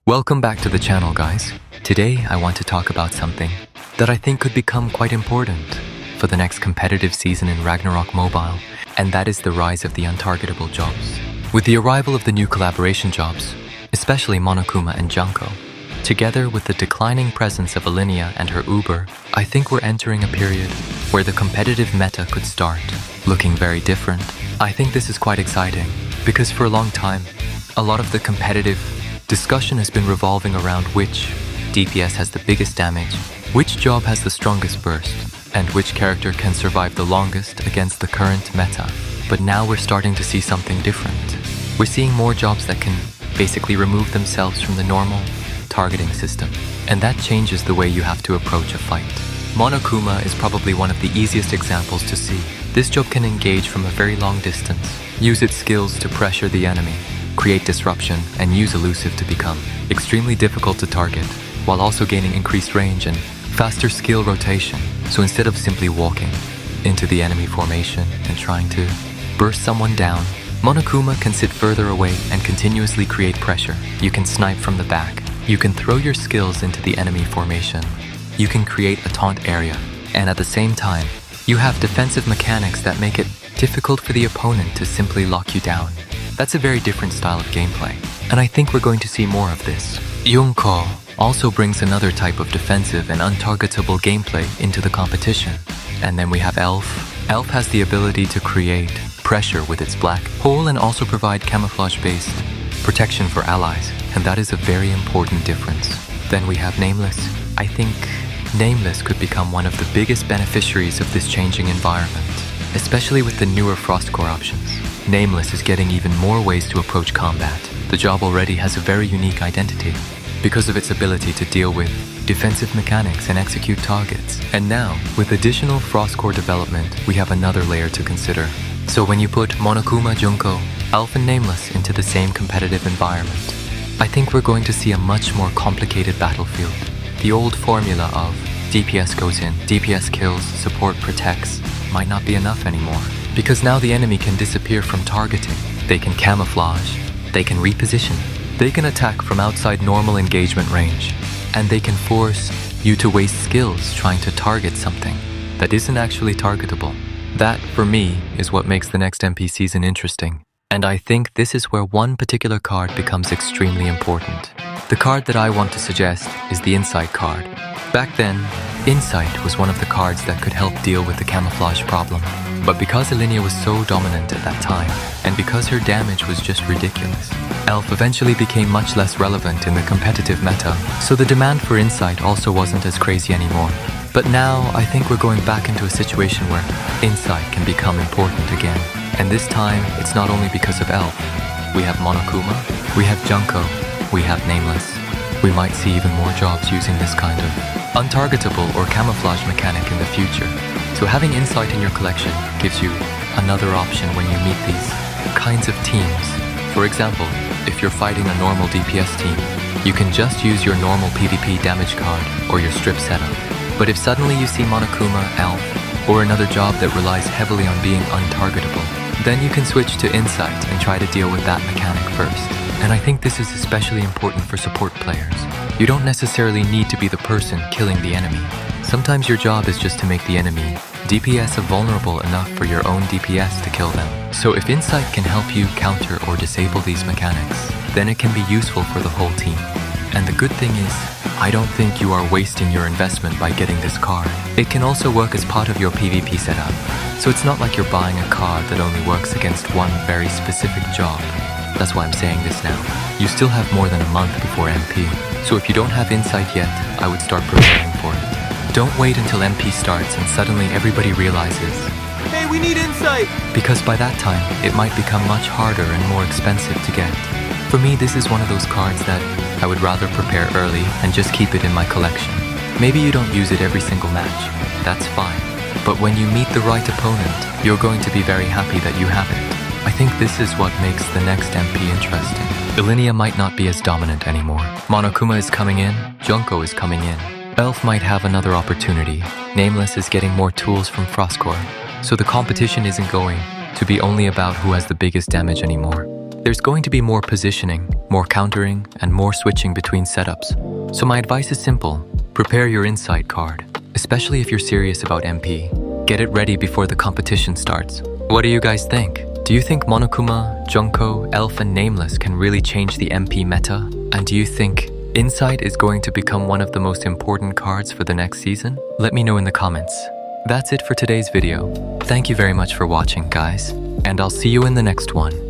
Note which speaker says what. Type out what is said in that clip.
Speaker 1: Welcome back to the channel, guys. Today I want to talk about something that I think could become quite important for the next competitive season in Ragnarok Mobile, and that is the rise of the untargetable jobs. With the arrival of the new collaboration jobs, especially Monokuma and Junko, together with the declining presence of Elinia and her Uber, I think we're entering a period where the competitive meta could start looking very different. I think this is quite exciting because for a long time, a lot of the competitive discussion has been revolving around which DPS has the biggest damage, which job has the strongest burst, and which character can survive the longest against the current meta. But now we're starting to see something different. We're seeing more jobs that can basically remove themselves from the normal targeting system, and that changes the way you have to approach a fight. Monokuma is probably one of the easiest examples to see. This job can engage from a very long distance, use its skills to pressure the enemy, create disruption, and use elusive to become extremely difficult to target, while also gaining increased range and faster skill rotation. So instead of simply walking into the enemy formation and trying to burst someone down, Monokuma can sit further away and continuously create pressure. You can snipe from the back. You can throw your skills into the enemy formation. You can create a taunt area. And at the same time, you have defensive mechanics that make it difficult for the opponent to simply lock you down. That's a very different style of gameplay, and I think we're going to see more of this. Junko also brings another type of defensive and untargetable gameplay into the competition. And then we have Elf. Elf has the ability to create pressure with its black hole and also provide camouflage-based protection for allies, and that is a very important difference. Then we have Nameless. I think Nameless could become one of the biggest beneficiaries of this changing environment, especially with the newer Frostcore options. Nameless is getting even more ways to approach combat. The job already has a very unique identity because of its ability to deal with defensive mechanics and execute targets. And now, with additional Frostcore development, we have another layer to consider. So when you put Monokuma, Junko, Elf and Nameless into the same competitive environment, I think we're going to see a much more complicated battlefield. The old formula of DPS goes in, DPS kills, support protects might not be enough anymore. Because now the enemy can disappear from targeting. They can camouflage, they can reposition, they can attack from outside normal engagement range, and they can force you to waste skills trying to target something that isn't actually targetable. That, for me, is what makes the next MP season interesting. And I think this is where one particular card becomes extremely important. The card that I want to suggest is the Insight card. Back then, Insight was one of the cards that could help deal with the camouflage problem. But because Elinia was so dominant at that time, and because her damage was just ridiculous, Elf eventually became much less relevant in the competitive meta, so the demand for Insight also wasn't as crazy anymore. But now, I think we're going back into a situation where Insight can become important again. And this time, it's not only because of Elf. We have Monokuma, we have Junko, we have Nameless. We might see even more jobs using this kind of untargetable or camouflage mechanic in the future. So having Insight in your collection gives you another option when you meet these kinds of teams. For example, if you're fighting a normal DPS team, you can just use your normal PvP damage card or your strip setup. But if suddenly you see Monokuma, Elf, or another job that relies heavily on being untargetable, then you can switch to Insight and try to deal with that mechanic first. And I think this is especially important for support players. You don't necessarily need to be the person killing the enemy. Sometimes your job is just to make the enemy DPS vulnerable enough for your own DPS to kill them. So if Insight can help you counter or disable these mechanics, then it can be useful for the whole team. And the good thing is, I don't think you are wasting your investment by getting this card. It can also work as part of your PvP setup. So it's not like you're buying a card that only works against one very specific job. That's why I'm saying this now. You still have more than a month before MP. So if you don't have Insight yet, I would start preparing for it. Don't wait until MP starts and suddenly everybody realizes,
Speaker 2: hey, we need Insight!
Speaker 1: Because by that time, it might become much harder and more expensive to get. For me, this is one of those cards that I would rather prepare early and just keep it in my collection. Maybe you don't use it every single match. That's fine. But when you meet the right opponent, you're going to be very happy that you have it. I think this is what makes the next MP interesting. Elinia might not be as dominant anymore. Monokuma is coming in, Junko is coming in. Elf might have another opportunity. Nameless is getting more tools from Frostcore. So the competition isn't going to be only about who has the biggest damage anymore. There's going to be more positioning, more countering, and more switching between setups. So my advice is simple. Prepare your insight card, especially if you're serious about MP. Get it ready before the competition starts. What do you guys think? Do you think Monokuma, Junko, Elf and Nameless can really change the MP meta? And do you think Insight is going to become one of the most important cards for the next season? Let me know in the comments. That's it for today's video. Thank you very much for watching, guys, and I'll see you in the next one.